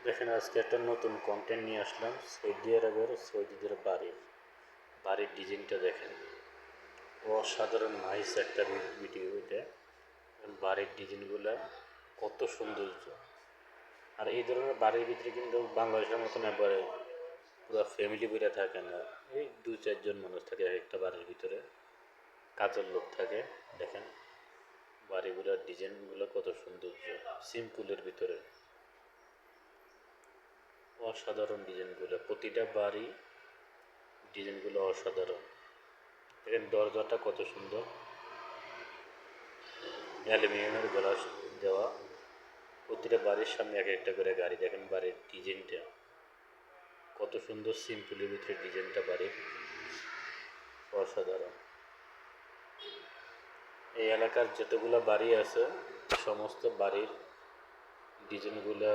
দেখেন আজকে একটা নতুন কন্টেন্ট নিয়ে আসলাম সৌদি আরবের সৌদিদের বাড়ির ডিজাইনটা দেখেন অসাধারণ নাইস একটা ভিডিও এটা বাড়ির ডিজাইনগুলো কত সৌন্দর্য আর এই ধরনের বাড়ির ভিতরে কিন্তু বাংলাদেশের মতন একবারে পুরো ফ্যামিলি বইটা থাকে না এই 2-4 জন মানুষ থাকে একটা বাড়ির ভিতরে কাজের লোক থাকে দেখেন বাড়িগুলোর ডিজাইনগুলো কত সৌন্দর্য সিম্পলের ভিতরে অসাধারণ ডিজাইনগুলো প্রতিটা বাড়ি ডিজাইনগুলো অসাধারণ দেখেন দরজাটা কত সুন্দর অ্যালুমিনিয়ামের গ্লাস দেওয়া প্রতিটা বাড়ির সামনে এক একটা করে গাড়ি দেখেন বাড়ির ডিজাইনটা কত সুন্দর সিম্পলের ভিতরে ডিজাইনটা বাড়ির অসাধারণ এই এলাকার যতগুলো বাড়ি আছে সমস্ত বাড়ির ডিজাইনগুলো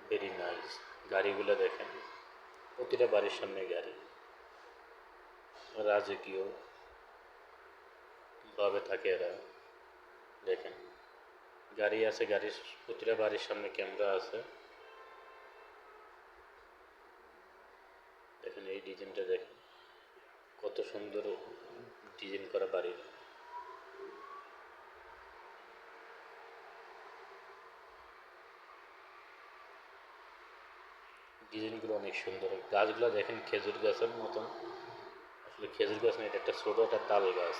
ভেরি নাইস গাড়িগুলো দেখেন প্রতিটা বাড়ির সামনে গাড়ি রাজকীয় ভাবে থাকে এরা দেখেন গাড়ি আছে গাড়ির প্রতিটা বাড়ির সামনে ক্যামেরা আছে দেখেন এই ডিজাইনটা দেখেন কত সুন্দর ডিজাইন করা বাড়ির ডিজাইনগুলো অনেক সুন্দর গাছগুলো দেখেন খেজুর গাছের মতন আসলে খেজুর গাছ না এটা একটা ছোটো একটা তাল গাছ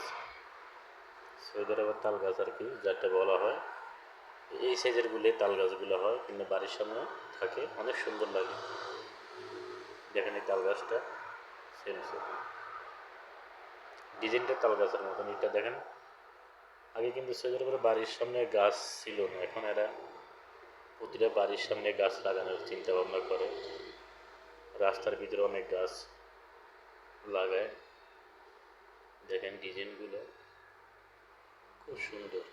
সৌদি আরবের তাল গাছ আর কি যাকে বলা হয় এই সাইজের গুলো তাল গাছগুলো হয় কিন্তু বাড়ির সামনে থাকে অনেক সুন্দর লাগে দেখেন এই তাল গাছটা সেম সেম ডিজাইনটা তাল গাছের মতন এটা দেখেন আগে কিন্তু সৌদি আরবের বাড়ির সামনে গাছ ছিল না এখন এরা প্রতিটা বাড়ির সামনে গাছ লাগানোর চিন্তা ভাবনা করে রাস্তার ভিতরে অনেক গাছ লাগায় দেখেন ডিজাইনগুলো খুব সুন্দর